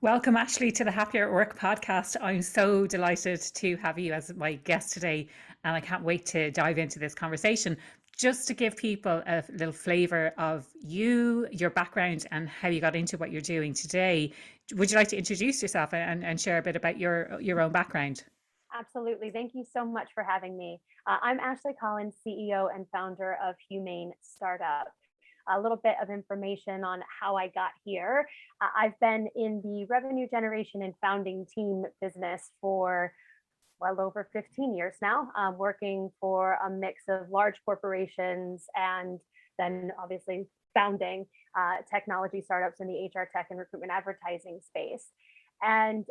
Welcome, Ashley, to the Happier at Work podcast. I'm so delighted to have you as my guest today, and I can't wait to dive into this conversation. Just to give people a little flavour of you, your background, and how you got into what you're doing today, would you like to introduce yourself and share a bit about your own background? Absolutely. Thank you so much for having me. I'm Ashlie Collins, CEO and founder of Humane Startup. A little bit of information on how I got here. I've been in the revenue generation and founding team business for well over 15 years now, working for a mix of large corporations and then obviously founding technology startups in the HR tech and recruitment advertising space. And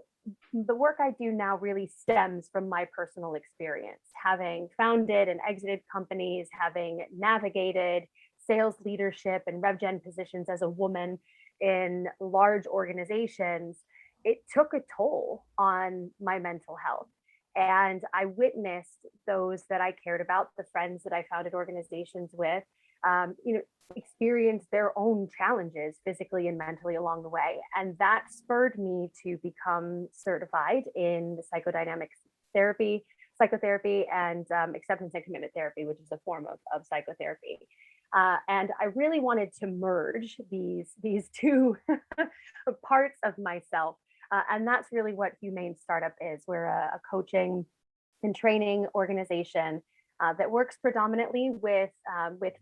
the work I do now really stems from my personal experience, having founded and exited companies, having navigated sales leadership and rev gen positions as a woman in large organizations. It took a toll on my mental health. And I witnessed those that I cared about, the friends that I founded organizations with, experience their own challenges physically and mentally along the way. And that spurred me to become certified in the psychotherapy and acceptance and commitment therapy, which is a form of psychotherapy. And I really wanted to merge these two parts of myself. And that's really what Humane Startup is. We're a coaching and training organization that works predominantly with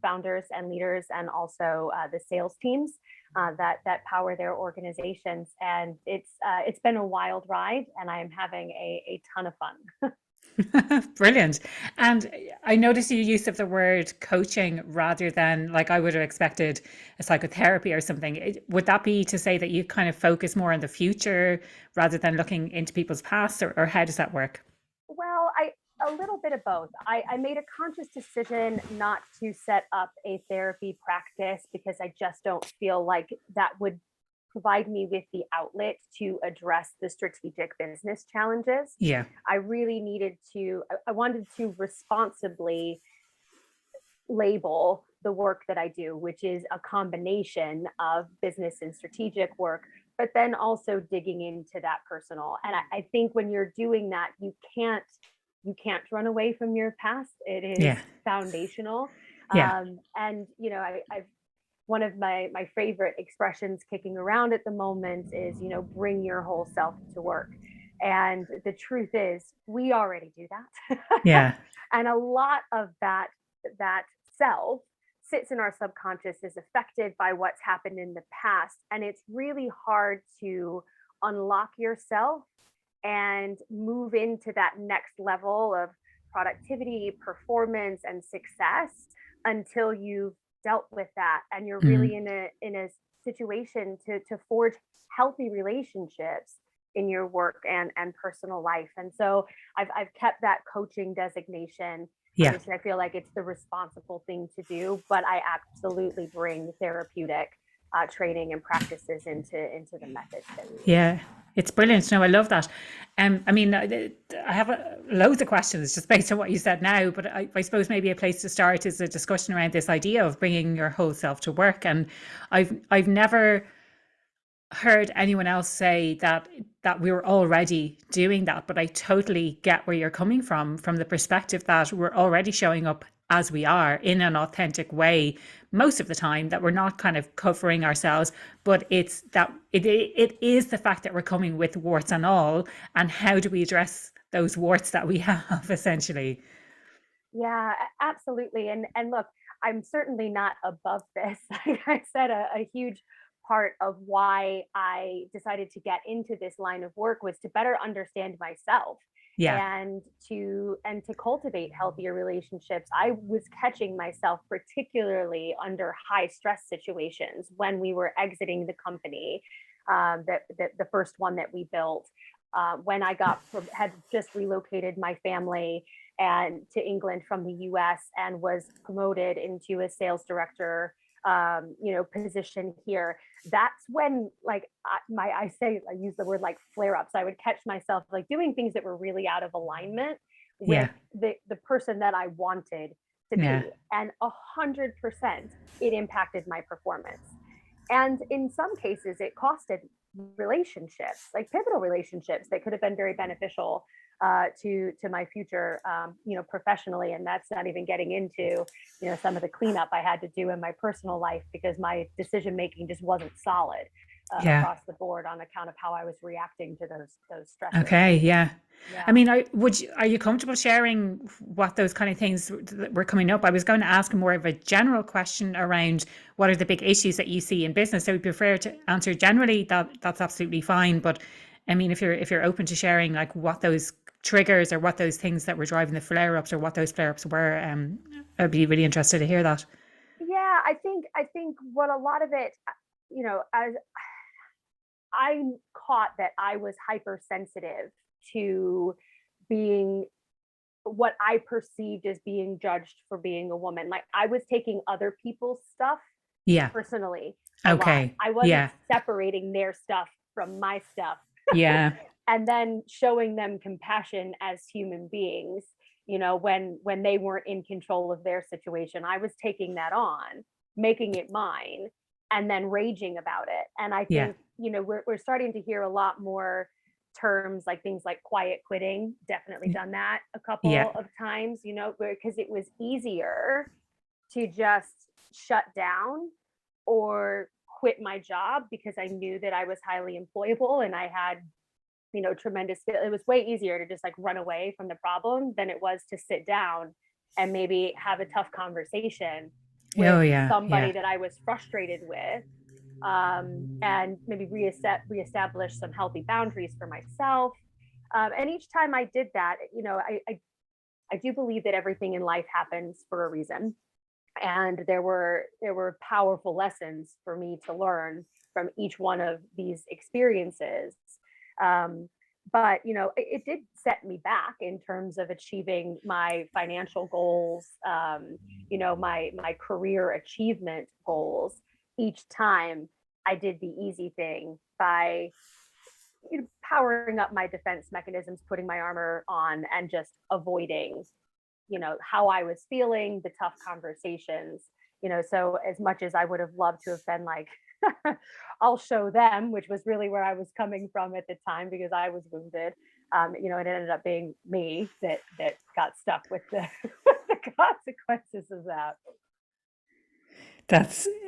founders and leaders, and also the sales teams that power their organizations. And it's been a wild ride, and I am having a ton of fun. Brilliant. And I noticed your use of the word coaching rather than like I would have expected a psychotherapy or something. Would that be to say that you kind of focus more on the future rather than looking into people's past, or how does that work? Well, a little bit of both. I made a conscious decision not to set up a therapy practice because I just don't feel like that would provide me with the outlet to address the strategic business challenges. Yeah. I wanted to responsibly label the work that I do, which is a combination of business and strategic work, but then also digging into that personal. And I think when you're doing that, you can't run away from your past. It is Yeah. foundational. Yeah. And I've one of my favorite expressions kicking around at the moment is, bring your whole self to work. And the truth is, we already do that. Yeah. And a lot of that self sits in our subconscious, is affected by what's happened in the past. And it's really hard to unlock yourself and move into that next level of productivity, performance, and success until you've dealt with that and you're really Mm. in a situation to forge healthy relationships in your work and personal life. And so I've kept that coaching designation. Yeah. Obviously, I feel like it's the responsible thing to do, but I absolutely bring therapeutic training and practices into the methods that we use. Yeah, it's brilliant. No, I love that. I mean, I have loads of questions just based on what you said now, but I suppose maybe a place to start is a discussion around this idea of bringing your whole self to work. And I've never heard anyone else say that we were already doing that, but I totally get where you're coming from the perspective that we're already showing up as we are in an authentic way most of the time, that we're not kind of covering ourselves, but it's that it is the fact that we're coming with warts and all, and how do we address those warts that we have essentially. Yeah, absolutely. And look, I'm certainly not above this. Like I said, a huge part of why I decided to get into this line of work was to better understand myself Yeah. and to cultivate healthier relationships. I was catching myself particularly under high stress situations when we were exiting the company, that the first one that we built. When had just relocated my family and to England from the US and was promoted into a sales director position here. That's when like I use the word like flare ups. I would catch myself like doing things that were really out of alignment with Yeah. the person that I wanted to Yeah. be. And 100% it impacted my performance. And in some cases, it costed relationships, like pivotal relationships that could have been very beneficial to my future, professionally. And that's not even getting into, some of the cleanup I had to do in my personal life because my decision making just wasn't solid Yeah. across the board on account of how I was reacting to those stressors. Okay. Yeah. I Yeah. mean, are you comfortable sharing what those kind of things that were coming up? I was going to ask more of a general question around what are the big issues that you see in business. So, if you prefer to answer generally, that's absolutely fine. But I mean, if you're open to sharing like what those triggers or what those things that were driving the flare ups or what those flare ups were, I'd be really interested to hear that. Yeah, I think what a lot of it, as I caught that I was hypersensitive to being what I perceived as being judged for being a woman. Like I was taking other people's stuff Yeah. personally a lot. Okay. I wasn't Yeah. separating their stuff from my stuff Yeah. and then showing them compassion as human beings, when they weren't in control of their situation. I was taking that on, making it mine, and then raging about it. And I Yeah. think, we're starting to hear a lot more terms like things like quiet quitting. Definitely done that a Yeah. couple of times, because it was easier to just shut down or quit my job because I knew that I was highly employable and I had, tremendous, it was way easier to just like run away from the problem than it was to sit down and maybe have a tough conversation with Oh, yeah. somebody Yeah. that I was frustrated with, and maybe reestablish some healthy boundaries for myself. And each time I did that, I do believe that everything in life happens for a reason. And there were powerful lessons for me to learn from each one of these experiences. Um, but it did set me back in terms of achieving my financial goals, my career achievement goals. Each time I did the easy thing by powering up my defense mechanisms, putting my armor on, and just avoiding how I was feeling, the tough conversations. So as much as I would have loved to have been like, I'll show them, which was really where I was coming from at the time because I was wounded. It ended up being me that got stuck with the with the consequences of that.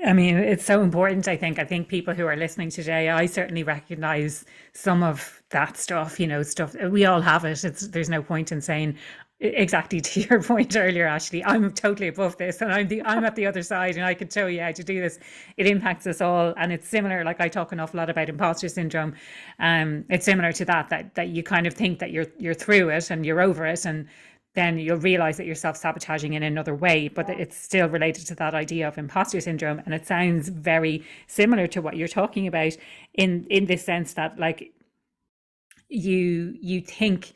I mean, it's so important. I think people who are listening today, I certainly recognize some of that stuff, stuff we all have it. There's no point in saying exactly to your point earlier, Ashley, I'm totally above this and I'm at the other side and I can show you how to do this. It impacts us all. And it's similar, like I talk an awful lot about imposter syndrome. It's similar to that you kind of think that you're through it and you're over it. And then you'll realize that you're self-sabotaging in another way, but Yeah. it's still related to that idea of imposter syndrome. And it sounds very similar to what you're talking about in this sense that like you think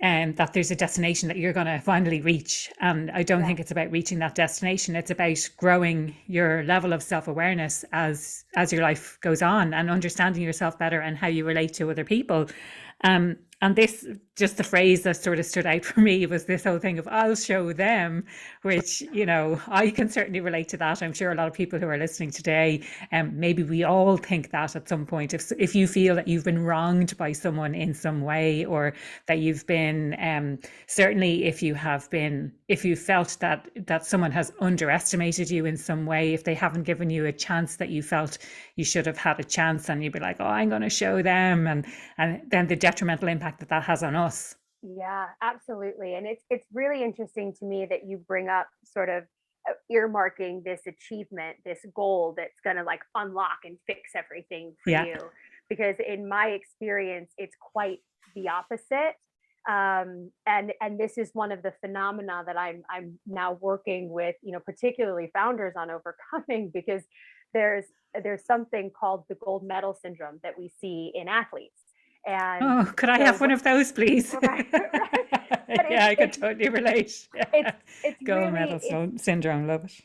that there's a destination that you're going to finally reach. And I don't Yeah. think it's about reaching that destination. It's about growing your level of self-awareness as your life goes on and understanding yourself better and how you relate to other people. And this, just the phrase that sort of stood out for me was this whole thing of I'll show them, which, I can certainly relate to that. I'm sure a lot of people who are listening today, maybe we all think that at some point. If you feel that you've been wronged by someone in some way, or that you've been, certainly if you felt that someone has underestimated you in some way, if they haven't given you a chance that you felt you should have had a chance, and you'd be like, oh, I'm going to show them, and then the detrimental impact that has on us. Yeah, absolutely. And it's really interesting to me that you bring up sort of earmarking this achievement, this goal that's going to like unlock and fix everything for Yeah. you. Because in my experience, it's quite the opposite. And this is one of the phenomena that I'm now working with, particularly founders on overcoming, because there's there's something called the gold medal syndrome that we see in athletes. And Oh, could I so have one of those, please? right, right. But Yeah, I could totally relate. it's it's Gold really medal it's syndrome, love it.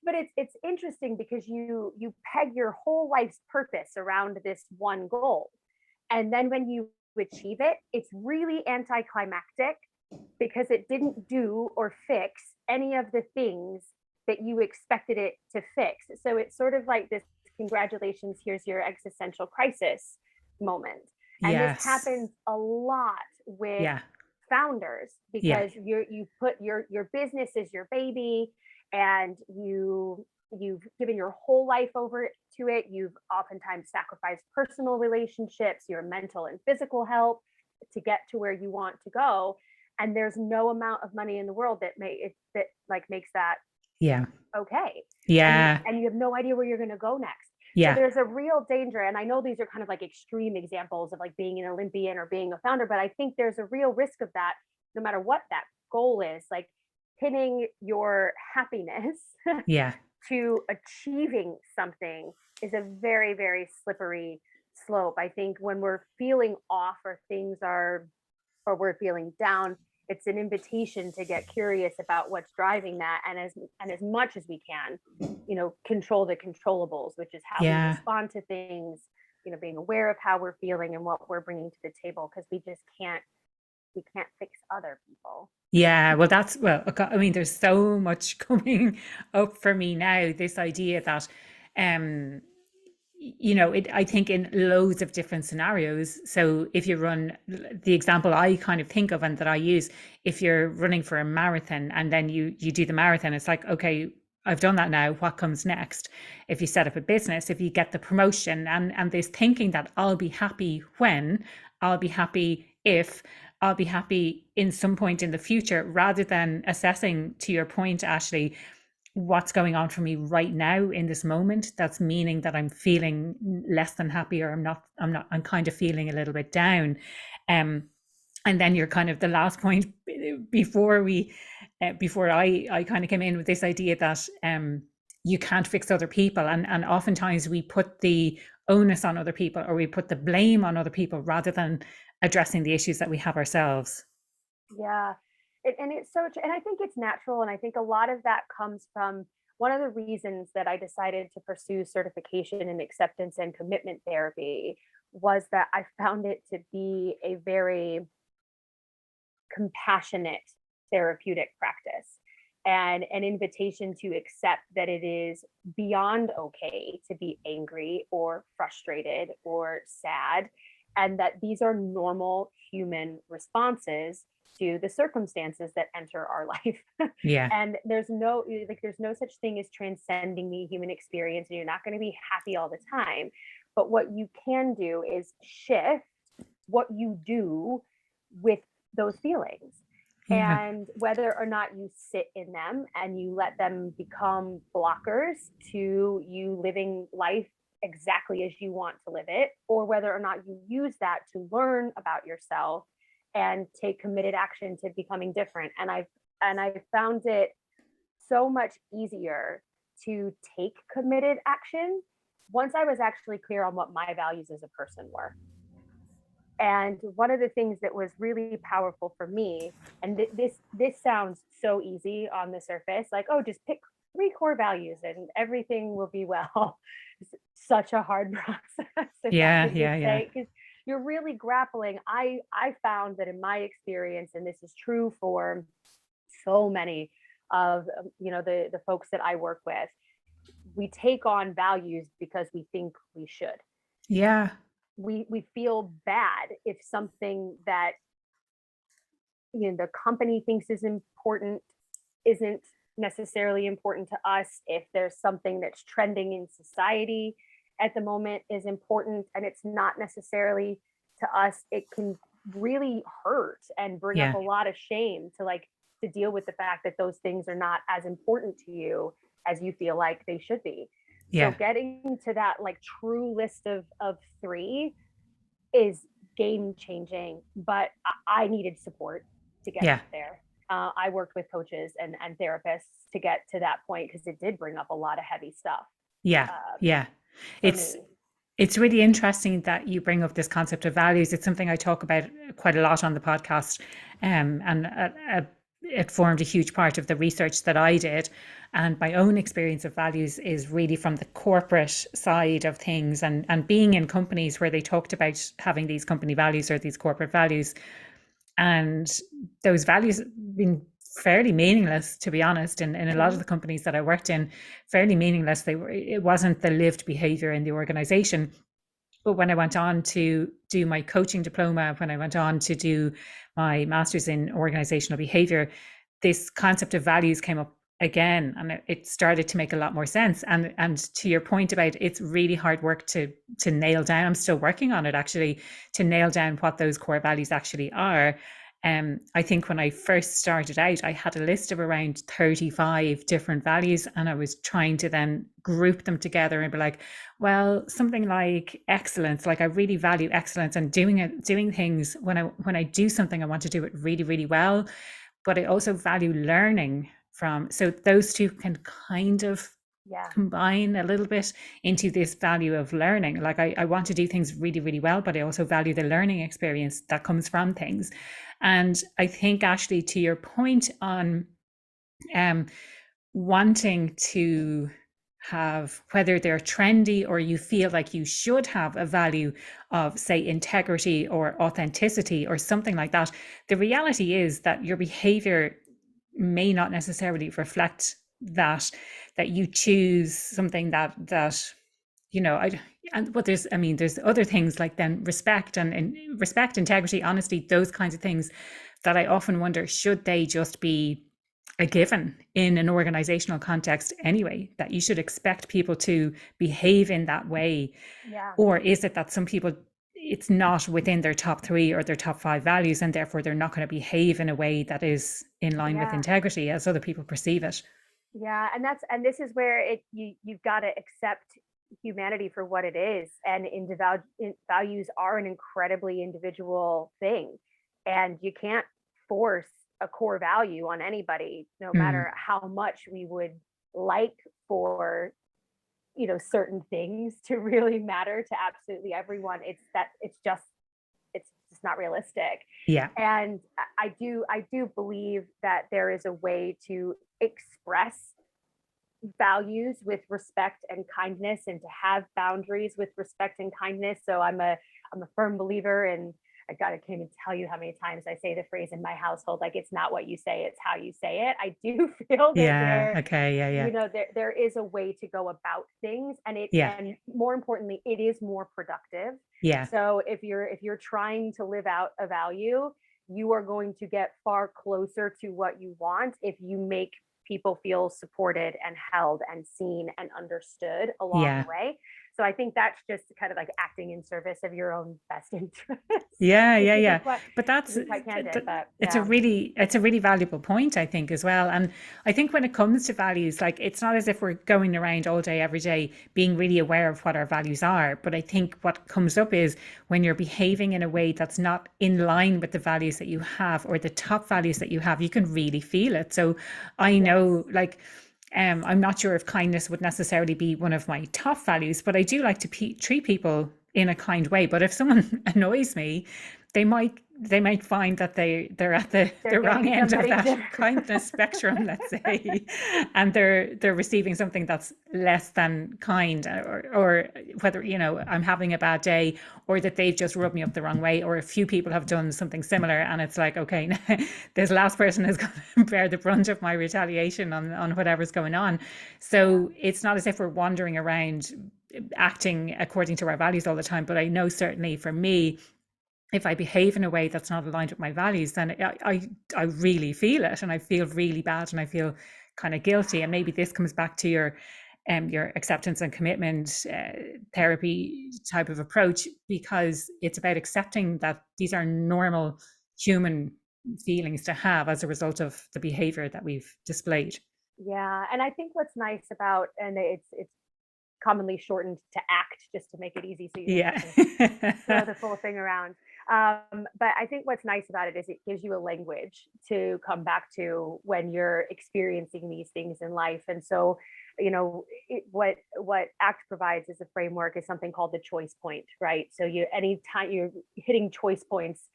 but it's interesting because you peg your whole life's purpose around this one goal. And then when you achieve it, it's really anticlimactic because it didn't do or fix any of the things that you expected it to fix. So it's sort of like this congratulations, here's your existential crisis moment. And this Yes. happens a lot with Yeah. founders, Yeah. because you put your business is your baby, and you've given your whole life over to it. You've oftentimes sacrificed personal relationships, your mental and physical health, to get to where you want to go. And there's no amount of money in the world that makes that Yeah. okay. Yeah. And you have no idea where you're going to go next. So Yeah. there's a real danger. And I know these are kind of like extreme examples of like being an Olympian or being a founder, but I think there's a real risk of that, no matter what that goal is, like pinning your happiness Yeah. to achieving something is a very, very slippery slope. I think when we're feeling off, or we're feeling down, it's an invitation to get curious about what's driving that, and as much as we can, control the controllables, which is how we Yeah. respond to things, being aware of how we're feeling and what we're bringing to the table, because we can't fix other people. Yeah, well, I mean, there's so much coming up for me now. This idea that, um, I think in loads of different scenarios. So if you run the example I kind of think of and that I use, if you're running for a marathon and then you do the marathon, it's like, okay, I've done that now. What comes next? If you set up a business, if you get the promotion, and this thinking that I'll be happy when, I'll be happy if, I'll be happy in some point in the future, rather than assessing, to your point, Ashlie, what's going on for me right now in this moment that's meaning that I'm feeling less than happy, or I'm kind of feeling a little bit down. And then you're kind of the last point before I kind of came in with this idea that you can't fix other people, and oftentimes we put the onus on other people, or we put the blame on other people, rather than addressing the issues that we have ourselves. Yeah. And it's so, and I think it's natural. And I think a lot of that comes from one of the reasons that I decided to pursue certification in acceptance and commitment therapy was that I found it to be a very compassionate therapeutic practice, and an invitation to accept that it is beyond okay to be angry or frustrated or sad, and that these are normal human responses to the circumstances that enter our life. Yeah. And there's no such thing as transcending the human experience, and you're not going to be happy all the time. But what you can do is shift what you do with those feelings. Yeah. And whether or not you sit in them and you let them become blockers to you living life exactly as you want to live it, or whether or not you use that to learn about yourself and take committed action to becoming different. And I've found it so much easier to take committed action once I was actually clear on what my values as a person were. And one of the things that was really powerful for me, and this sounds so easy on the surface, like, oh, just pick 3 core values and everything will be well. It's such a hard process. Yeah. Yeah. Because you're really grappling. I found that in my experience, and this is true for so many of the folks that I work with, we take on values because we think we should. Yeah. We feel bad if something that the company thinks is important isn't necessarily important to us. If there's something that's trending in society at the moment is important and it's not necessarily to us, it can really hurt and bring up Yeah. a lot of shame to deal with the fact that those things are not as important to you as you feel like they should be. Yeah. So getting to that true list of 3 is game changing, but I needed support to get there. I worked with coaches and therapists to get to that point, because it did bring up a lot of heavy stuff. Yeah. Yeah. It's really interesting that you bring up this concept of values. It's something I talk about quite a lot on the podcast, and it formed a huge part of the research that I did. And my own experience of values is really from the corporate side of things, and being in companies where they talked about having these company values or these corporate values. And those values have been fairly meaningless, to be honest. In a lot of Mhm. the companies that I worked in, fairly meaningless. It wasn't the lived behavior in the organization. But when I went on to do my coaching diploma, when I went on to do my master's in organizational behavior, this concept of values came up again, and it started to make a lot more sense. And to your point about, it's really hard work to nail down. I'm still working on it, actually, to nail down what those core values actually are. I think when I first started out, I had a list of around 35 different values, and I was trying to then group them together and be like, well, something like excellence, like I really value excellence and doing things when I do something, I want to do it really, really well. But I also value learning from, so those two can kind of Yeah. combine a little bit into this value of learning. Like I want to do things really, really well, but I also value the learning experience that comes from things. And I think, Ashlie, to your point on um, wanting to have, whether they're trendy or you feel like you should have a value of, say, integrity or authenticity or something like that, the reality is that your behavior may not necessarily reflect that, that you choose something that you know I and but there's, I mean, there's other things like then respect and respect, integrity, honesty, those kinds of things that I often wonder, should they just be a given in an organizational context anyway, that you should expect people to behave in that way? Yeah. Or is it that some people, it's not within their top three or their top five values, and therefore they're not going to behave in a way that is in line with Yeah. integrity as other people perceive it? Yeah, and this is where you've got to accept humanity for what it is, and values are an incredibly individual thing, and you can't force a core value on anybody, no Mm, matter how much we would like for certain things to really matter to absolutely everyone. It's just not realistic. yeah, And I do believe that there is a way to express values with respect and kindness, and to have boundaries with respect and kindness. So I'm a firm believer in, I can't even tell you how many times I say the phrase in my household, like, it's not what you say, it's how you say it. I do feel that yeah, okay, yeah, yeah, there is a way to go about things, yeah, and more importantly, it is more productive. yeah, So if you're trying to live out a value, you are going to get far closer to what you want if you make people feel supported and held and seen and understood along the yeah. way. So I think that's just kind of like acting in service of your own best interest, Yeah, to yeah, be yeah. quite But to that's be quite candid. But yeah, it's a really valuable point, I think, as well. And I think when it comes to values, like, it's not as if we're going around all day, every day, being really aware of what our values are. But I think what comes up is when you're behaving in a way that's not in line with the values that you have, or the top values that you have, you can really feel it. So I yes, know, like, I'm not sure if kindness would necessarily be one of my top values, but I do like to treat people in a kind way. But if someone annoys me, they might find that they're at they're the wrong getting end of somebody that different. kindness spectrum, let's say, and they're receiving something that's less than kind, or whether, I'm having a bad day, or that they've just rubbed me up the wrong way, or a few people have done something similar, and it's like, okay, this last person is going to bear the brunt of my retaliation on whatever's going on. Yeah. So it's not as if we're wandering around acting according to our values all the time. But I know, certainly for me, if I behave in a way that's not aligned with my values, then I really feel it, and I feel really bad, and I feel kind of guilty. And maybe this comes back to your acceptance and commitment therapy type of approach, because it's about accepting that these are normal human feelings to have as a result of the behavior that we've displayed. Yeah, and I think what's nice about, and it's commonly shortened to ACT, just to make it easy, so you don't have Yeah. to throw the full thing around. But I think what's nice about it is it gives you a language to come back to when you're experiencing these things in life. And so, what ACT provides as a framework is something called the choice point, right? So anytime you're hitting choice points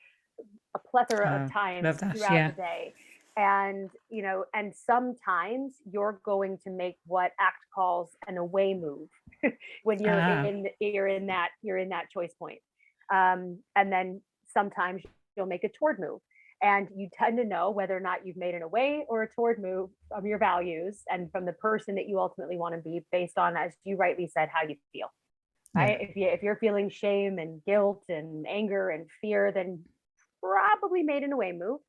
a plethora of Love times that. throughout the Yeah. day. And sometimes you're going to make what ACT calls an away move when Ah, you're in that choice point. And then sometimes you'll make a toward move. And you tend to know whether or not you've made an away or a toward move from your values and from the person that you ultimately want to be based on, as you rightly said, how you feel. Yeah. Right? If you're feeling shame and guilt and anger and fear, then probably made an away move.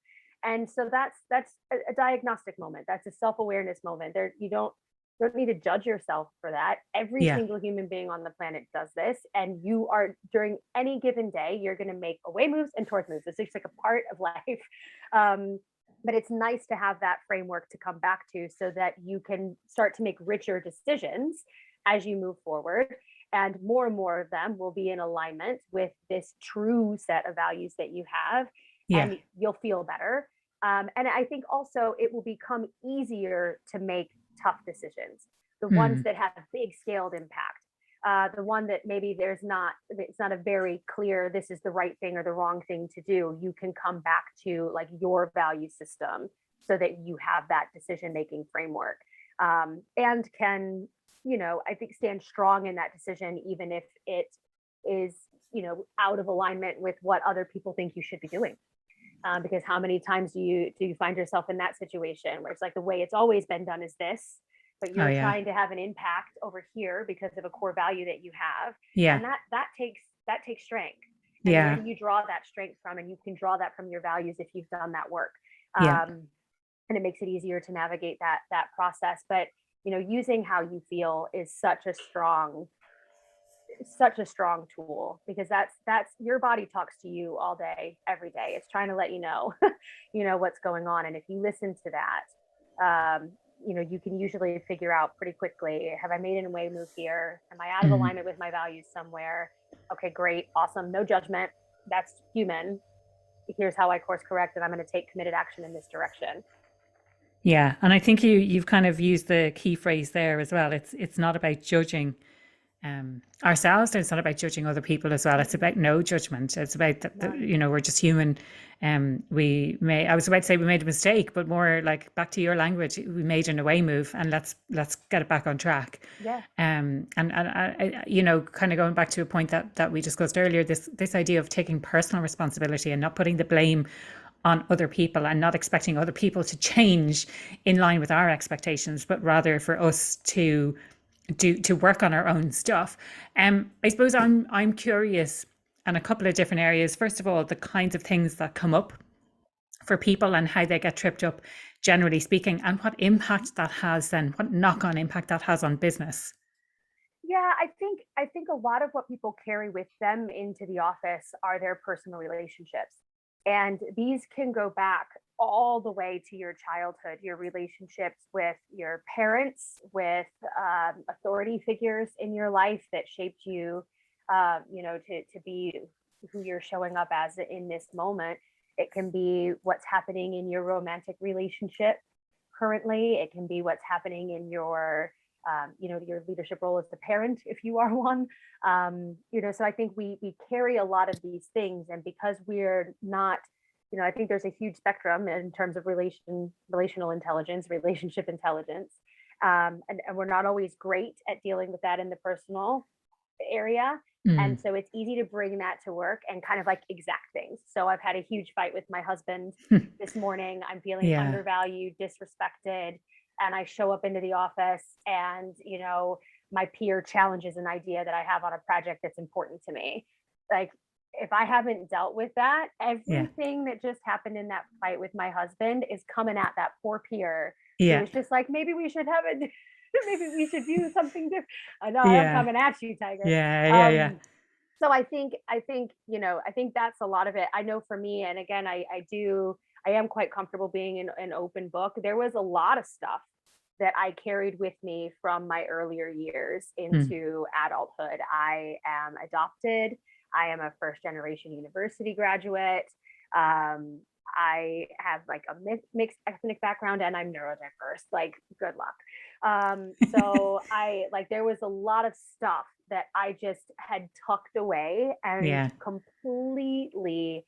And so that's a diagnostic moment. That's a self-awareness moment. There, you don't need to judge yourself for that. Every Yeah. single human being on the planet does this, and you are, during any given day, you're going to make away moves and towards moves. It's just like a part of life. But it's nice to have that framework to come back to so that you can start to make richer decisions as you move forward. And more of them will be in alignment with this true set of values that you have, Yeah. and you'll feel better. And I think also it will become easier to make tough decisions, the ones Mm. that have big scaled impact. The one that maybe it's not a very clear, this is the right thing or the wrong thing to do. You can come back to like your value system so that you have that decision making framework, and can, I think, stand strong in that decision, even if it is, out of alignment with what other people think you should be doing. Because how many times do you find yourself in that situation where it's like the way it's always been done is this, but Oh you're yeah. trying to have an impact over here because of a core value that you have, Yeah. and that takes strength. And where Yeah. do you draw that strength from? And you can draw that from your values if you've done that work. Yeah. And it makes it easier to navigate that process. But using how you feel is such a strong tool, because that's your body talks to you all day every day. It's trying to let you know what's going on, and if you listen to that, you can usually figure out pretty quickly, have I made an away move here? Am I out of Mm. alignment with my values somewhere? Okay, great, awesome, no judgment, that's human. Here's how I course correct, and I'm going to take committed action in this direction. Yeah, and I think you've kind of used the key phrase there as well. It's not about judging ourselves. It's not about judging other people as well. It's Mm-mm, about no judgment. It's about none. we're just human. I was about to say we made a mistake, but more like back to your language, we made an away move, and let's get it back on track. Yeah. And kind of going back to a point that we discussed earlier, this idea of taking personal responsibility and not putting the blame on other people and not expecting other people to change in line with our expectations, but rather for us to work on our own stuff. I suppose I'm curious in a couple of different areas. First of all, the kinds of things that come up for people and how they get tripped up, generally speaking, and what impact that has then, what knock-on impact that has on business. Yeah, I think a lot of what people carry with them into the office are their personal relationships. And these can go back all the way to your childhood, your relationships with your parents, with authority figures in your life that shaped you, to be who you're showing up as in this moment. It can be what's happening in your romantic relationship currently. It can be what's happening in your leadership role as the parent, if you are one. So I think we carry a lot of these things, and because we're not, I think there's a huge spectrum in terms of relational intelligence, relationship intelligence, and we're not always great at dealing with that in the personal area. Mm. And so it's easy to bring that to work and kind of like exact things. So I've had a huge fight with my husband this morning. I'm feeling Yeah. undervalued, disrespected, and I show up into the office, and my peer challenges an idea that I have on a project that's important to me. Like, if I haven't dealt with that, Yeah. everything that just happened in that fight with my husband is coming at that poor peer who Yeah. was just like, maybe we should have it. Maybe we should do something different. I know I'm Yeah. coming at you, Tiger. Yeah. Yeah. Yeah. So I think that's a lot of it. I know for me, and again, I am quite comfortable being an open book. There was a lot of stuff that I carried with me from my earlier years Mm. into adulthood. I am adopted. I am a first generation university graduate. Um, I have like a mixed ethnic background, and I'm neurodiverse. Like, good luck. So I like, there was a lot of stuff that I just had tucked away and Yeah. completely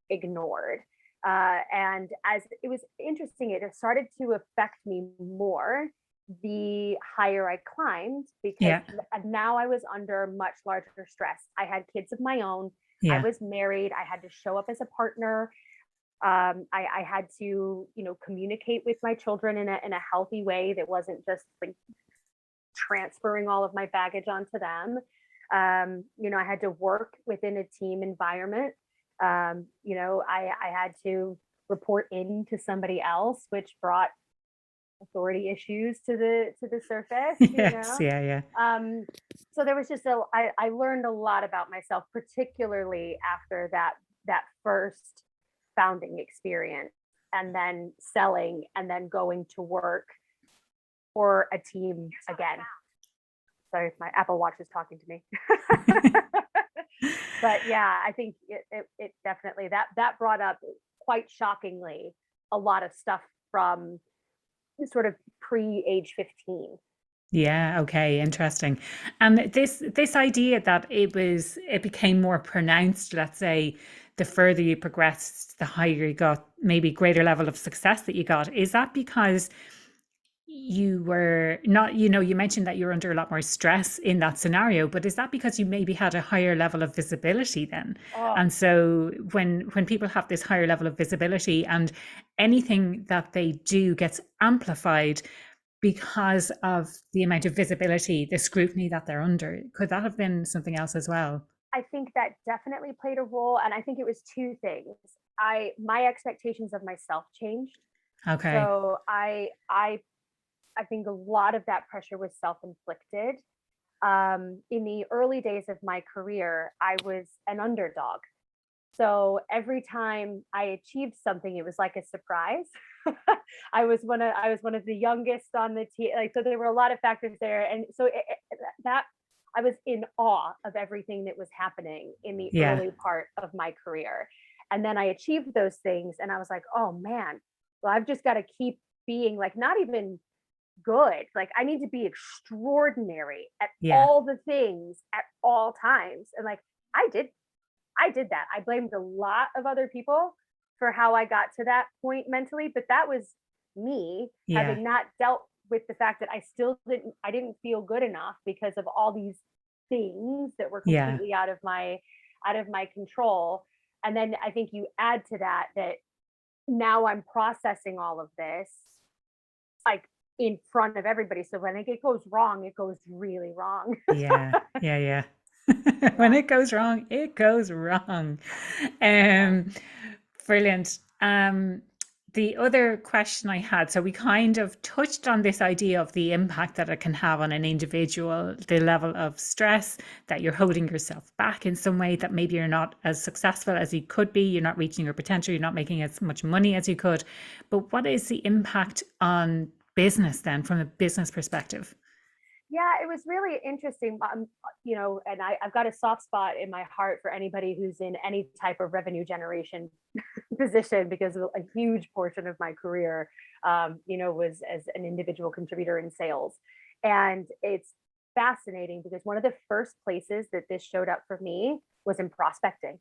ignored. And as it was interesting, it started to affect me more the higher I climbed, because Yeah. now I was under much larger stress. I had kids of my own. I Yeah. was married. I had to show up as a partner. I had to, communicate with my children in a healthy way that wasn't just like transferring all of my baggage onto them. I had to work within a team environment. I had to report into somebody else, which brought authority issues to the surface. Yes, yeah, yeah. So there was just I learned a lot about myself, particularly after that first founding experience, and then selling, and then going to work for a team again. Sorry, my Apple Watch is talking to me. But yeah, I think it definitely that brought up, quite shockingly, a lot of stuff from sort of pre-age 15. Yeah, okay, interesting. And this idea that it became more pronounced, let's say, the further you progressed, the higher you got, maybe greater level of success that you got. Is that because you were not, you mentioned that you were under a lot more stress in that scenario, but is that because you maybe had a higher level of visibility then? Oh, And so when people have this higher level of visibility and anything that they do gets amplified because of the amount of visibility, the scrutiny that they're under, could that have been something else as well? I think that definitely played a role, and I think it was two things. My expectations of myself changed. Okay. So I think a lot of that pressure was self-inflicted. In the early days of my career, I was an underdog. So every time I achieved something, it was like a surprise. I was one of the youngest on the team. Like, so there were a lot of factors there, and so that I was in awe of everything that was happening in the Yeah. early part of my career. And then I achieved those things, and I was like, oh man, well, I've just got to keep being like, not even good. Like, I need to be extraordinary at Yeah. all the things at all times. And like, I did I did that. I blamed a lot of other people for how I got to that point mentally, but that was me Yeah. having not dealt with the fact that I didn't feel good enough because of all these things that were Yeah. completely out of my control. And then I think you add to that now I'm processing all of this, like, in front of everybody. So when it goes wrong, it goes really wrong. Yeah. Yeah. Yeah. When Yeah. it goes wrong, it goes wrong. Yeah. Um, Brilliant. The other question I had, so we kind of touched on this idea of the impact that it can have on an individual, the level of stress that you're holding yourself back in some way, that maybe you're not as successful as you could be, you're not reaching your potential, you're not making as much money as you could. But what is the impact on business then, from a business perspective? Yeah, it was really interesting. And I've got a soft spot in my heart for anybody who's in any type of revenue generation position, because a huge portion of my career, was as an individual contributor in sales. And it's fascinating because one of the first places that this showed up for me was in prospecting.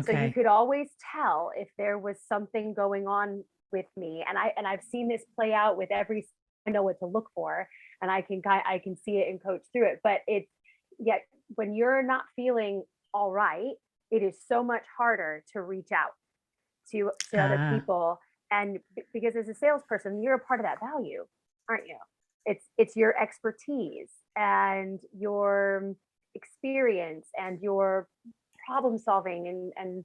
So you Okay. could always tell if there was something going on with me. And I've seen this play out with every, I know what to look for, and I can see it and coach through it. But it's, yet when you're not feeling all right, it is so much harder to reach out to other Ah, people. And because as a salesperson, you're a part of that value, aren't you? It's your expertise and your experience and your problem solving and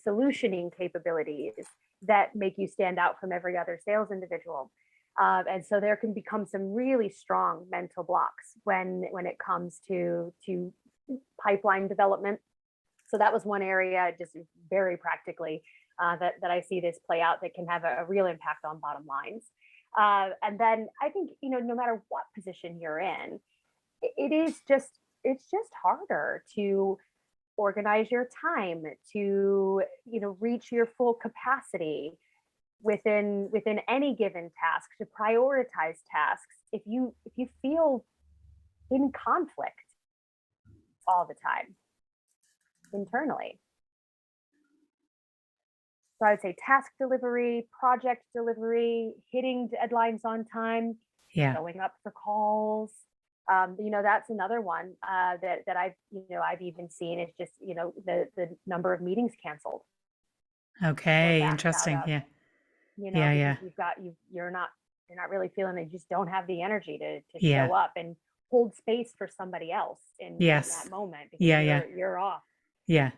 solutioning capabilities that make you stand out from every other sales individual. And so there can become some really strong mental blocks when it comes to pipeline development. So that was one area, just very practically, that I see this play out, that can have a real impact on bottom lines. And then I think, no matter what position you're in, it is just, it's just harder to organize your time, to reach your full capacity within any given task, to prioritize tasks if you feel in conflict all the time internally. So I would say task delivery, project delivery, hitting deadlines on time, yeah. showing up for calls. That's another one, that I've even seen, is just the number of meetings canceled. Okay, backed out interesting. of, Yeah. because Yeah. you're not really feeling it. You just don't have the energy to Yeah. show up and hold space for somebody else in that Yes. moment because Yeah. you're off. Yeah.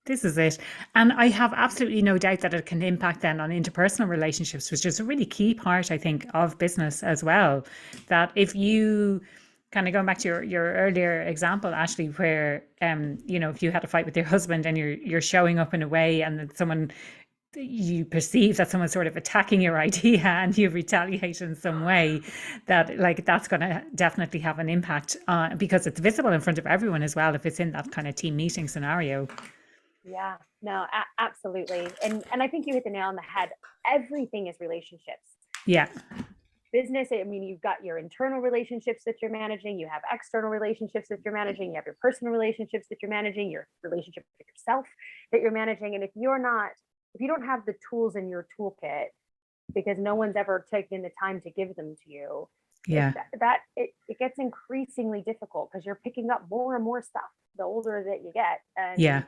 This is it. And I have absolutely no doubt that it can impact then on interpersonal relationships, which is a really key part, I think, of business as well. That if you kind of going back to your earlier example, Ashley, where if you had a fight with your husband and you're showing up in a way and that someone you perceive that someone's sort of attacking your idea and you retaliate in some way, that like that's going to definitely have an impact because it's visible in front of everyone as well if it's in that kind of team meeting scenario. Yeah, no, absolutely. And I think you hit the nail on the head. Everything is relationships. Yeah. Business, I mean, you've got your internal relationships that you're managing, you have external relationships that you're managing, you have your personal relationships that you're managing, your relationship with yourself that you're managing. And if you don't have the tools in your toolkit, because no one's ever taken the time to give them to you, Yeah. it gets increasingly difficult because you're picking up more and more stuff the older that you get. And Yeah.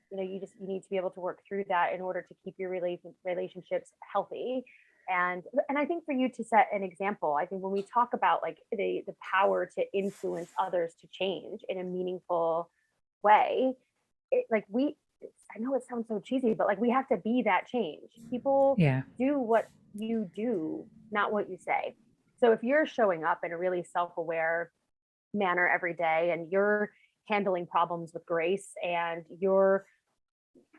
you need to be able to work through that in order to keep your relationships healthy. And I think for you to set an example, I think when we talk about like the power to influence others to change in a meaningful way, I know it sounds so cheesy, but like we have to be that change. People Yeah. do what you do, not what you say. So if you're showing up in a really self-aware manner every day and you're handling problems with grace and you're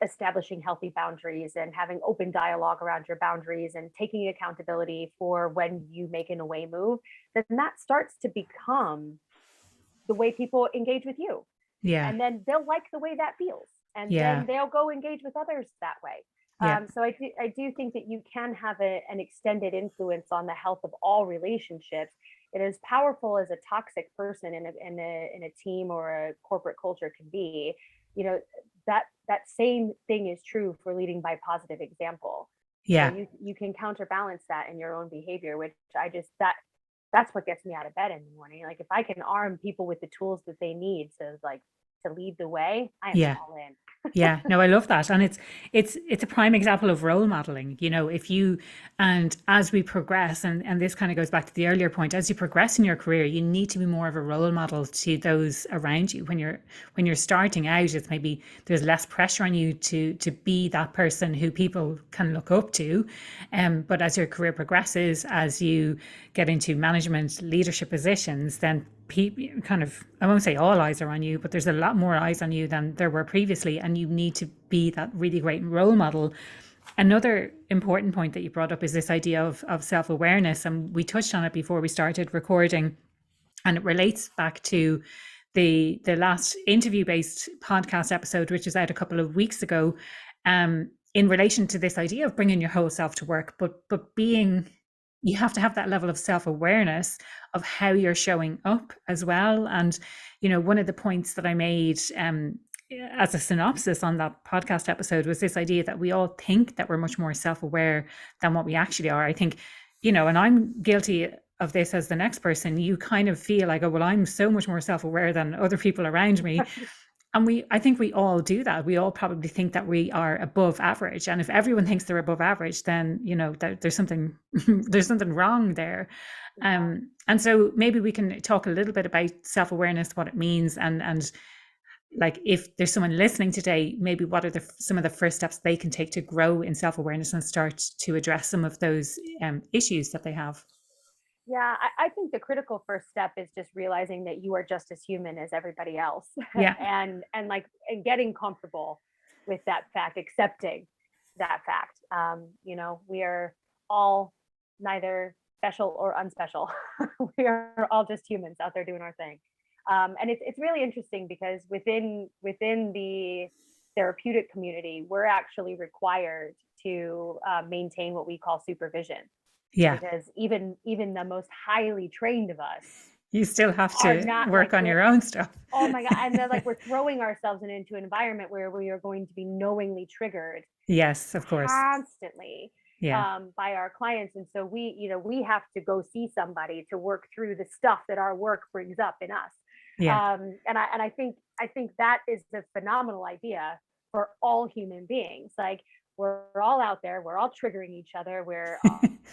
establishing healthy boundaries and having open dialogue around your boundaries and taking accountability for when you make an away move, then that starts to become the way people engage with you. Yeah. And then they'll like the way that feels. And Yeah. then they'll go engage with others that way. Yeah. So I do think that you can have an extended influence on the health of all relationships. It is powerful as a toxic person in a team or a corporate culture can be. You know, that same thing is true for leading by positive example. Yeah. You can counterbalance that in your own behavior, which that's what gets me out of bed in the morning. Like if I can arm people with the tools that they need to lead the way, I am Yeah. all in. Yeah, no, I love that. And it's a prime example of role modeling. If you, and as we progress, and this kind of goes back to the earlier point, as you progress in your career, you need to be more of a role model to those around you. When you're starting out, it's maybe there's less pressure on you to be that person who people can look up to. But as your career progresses, as you get into management leadership positions, then people kind of, I won't say all eyes are on you, but there's a lot more eyes on you than there were previously, and you need to be that really great role model. Another important point that you brought up is this idea of self-awareness, and we touched on it before we started recording, and it relates back to the last interview-based podcast episode, which was out a couple of weeks ago, in relation to this idea of bringing your whole self to work, but being, you have to have that level of self-awareness of how you're showing up as well. And one of the points that I made as a synopsis on that podcast episode was this idea that we all think that we're much more self-aware than what we actually are. I think, and I'm guilty of this as the next person. You kind of feel like, oh, well, I'm so much more self-aware than other people around me. And I think we all do that. We all probably think that we are above average. And if everyone thinks they're above average, then, there's something, there's something wrong there. Yeah. And so maybe we can talk a little bit about self-awareness, what it means, and like if there's someone listening today, maybe what are some of the first steps they can take to grow in self-awareness and start to address some of those issues that they have. Yeah, I think the critical first step is just realizing that you are just as human as everybody else. Yeah. and getting comfortable with that fact, accepting that fact. We are all neither special or unspecial. We are all just humans out there doing our thing. And it's really interesting because within the therapeutic community, we're actually required to maintain what we call supervision. Yeah. Because even the most highly trained of us, you still have to work on your own stuff. Oh my God. And then we're throwing ourselves into an environment where we are going to be knowingly triggered. Yes, of course. Constantly. Yeah. By our clients. And so we have to go see somebody to work through the stuff that our work brings up in us. Yeah. And I think that is a phenomenal idea for all human beings. Like we're all out there, we're all triggering each other, we're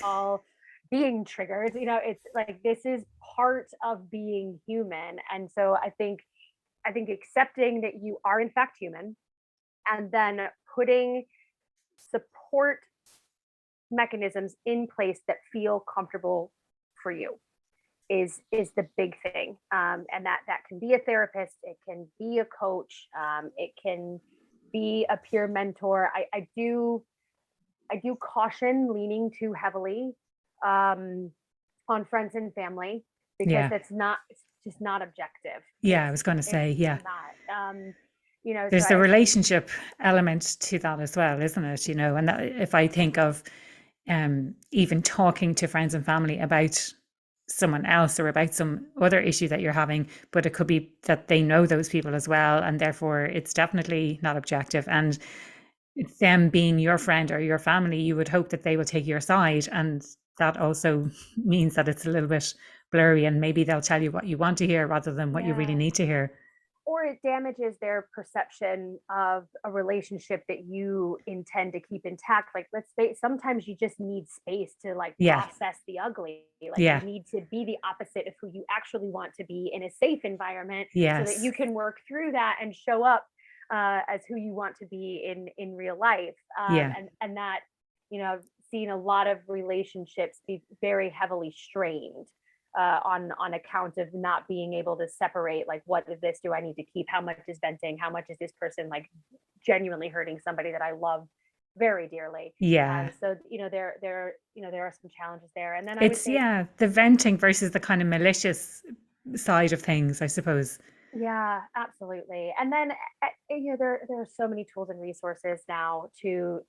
all being triggered. It's like, this is part of being human. And so I think accepting that you are in fact human, and then putting support mechanisms in place that feel comfortable for you is the big thing. And that can be a therapist, it can be a coach, it can be a peer mentor. I do caution leaning too heavily on friends and family, because Yeah. it's just not objective. Yeah, I was going to say, yeah. Not. There's So the relationship element to that as well, isn't it? And that, if I think of even talking to friends and family about someone else or about some other issue that you're having, but it could be that they know those people as well, and therefore it's definitely not objective. And it's them being your friend or your family, you would hope that they will take your side, and that also means that it's a little bit blurry, and maybe they'll tell you what you want to hear rather than what you really need to hear. Or it damages their perception of a relationship that you intend to keep intact. Like, let's say sometimes you just need space to process the ugly. Like, you need to be the opposite of who you actually want to be in a safe environment, so that you can work through that and show up as who you want to be in real life. And that, I've seen a lot of relationships be very heavily strained on account of not being able to separate, like, what of this do I need to keep? How much is venting? How much is this person like genuinely hurting somebody that I love very dearly? So there are some challenges there. And then I would say, the venting versus the kind of malicious side of things, I suppose. Yeah, absolutely. And then there are so many tools and resources now to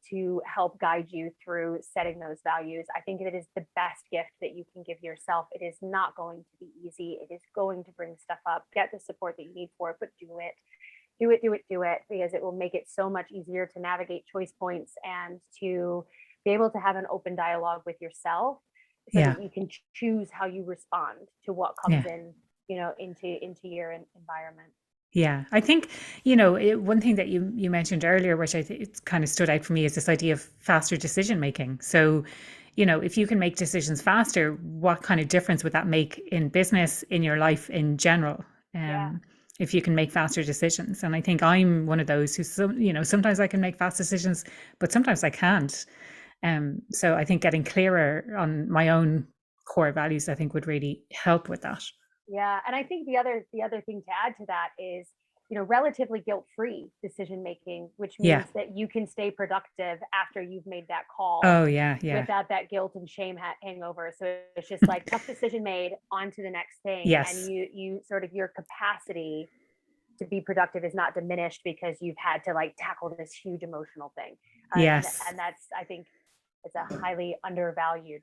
help guide you through setting those values. I think it is the best gift that you can give yourself. It is not going to be easy. It is going to bring stuff up. Get the support that you need for it, but do it. Do it, because it will make it so much easier to navigate choice points and to be able to have an open dialogue with yourself, so that you can choose how you respond to what comes in into your environment. Yeah, I think, one thing that you mentioned earlier, which I think it's kind of stood out for me, is this idea of faster decision making. So, if you can make decisions faster, what kind of difference would that make in business, in your life in general? If you can make faster decisions. And I think I'm one of those who, sometimes I can make fast decisions, but sometimes I can't. So I think getting clearer on my own core values, I think, would really help with that. Yeah, and I think the other thing to add to that is, relatively guilt-free decision making, which means that you can stay productive after you've made that call. Without that guilt and shame hangover. So it's just like, tough decision made, on to the next thing. And you sort of, your capacity to be productive is not diminished because you've had to tackle this huge emotional thing. And that's, I think, it's a highly undervalued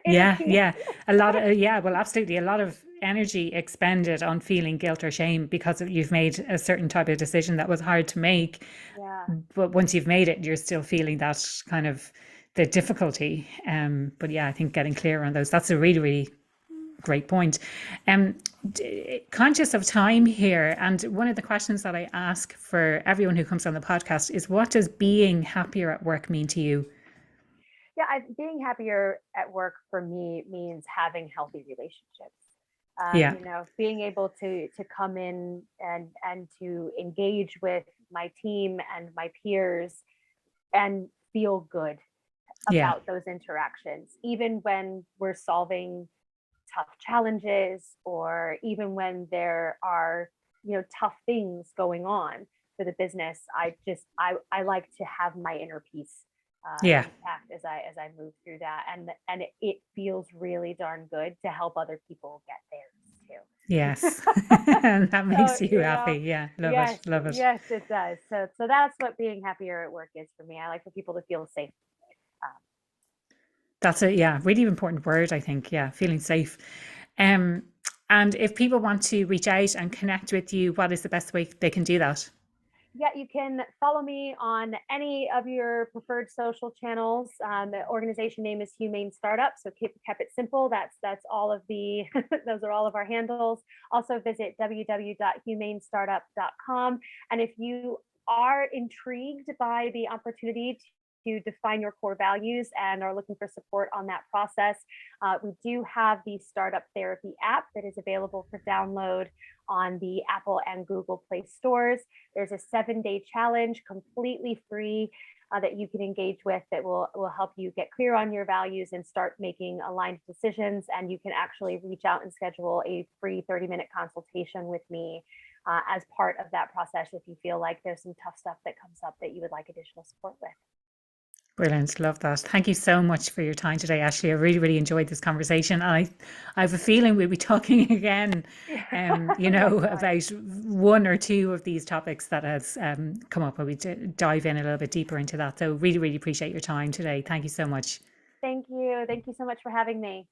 a lot of well, absolutely, a lot of energy expended on feeling guilt or shame because you've made a certain type of decision that was hard to make, but once you've made it, you're still feeling that kind of the difficulty. But I think getting clear on those, that's a really, really great point. Conscious of time here, and one of the questions that I ask for everyone who comes on the podcast is, what does being happier at work mean to you? Being happier at work for me means having healthy relationships. Being able to come in and to engage with my team and my peers and feel good about those interactions, even when we're solving tough challenges, or even when there are tough things going on for the business. I like to have my inner peace intact as I move through that, and it feels really darn good to help other people get theirs too. Yes. And that makes you happy. Love it. Yes, it does. So that's what being happier at work is for me. I like for people to feel safe. That's a really important word, I think. Feeling safe. And if people want to reach out and connect with you, what is the best way they can do that? You can follow me on any of your preferred social channels. The organization name is Humane Startup, so kept it simple. That's all of the those are all of our handles. Also visit www.humanestartup.com. And if you are intrigued by the opportunity to define your core values and are looking for support on that process, we do have the Startup Therapy app that is available for download on the Apple and Google Play stores. There's a 7-day challenge, completely free, that you can engage with that will help you get clear on your values and start making aligned decisions. And you can actually reach out and schedule a free 30-minute consultation with me as part of that process if you feel like there's some tough stuff that comes up that you would like additional support with. Brilliant. Love that. Thank you so much for your time today, Ashlie. I really, really enjoyed this conversation. And I have a feeling we'll be talking again, about one or two of these topics that has come up. And we dive in a little bit deeper into that. So really, really appreciate your time today. Thank you so much. Thank you. Thank you so much for having me.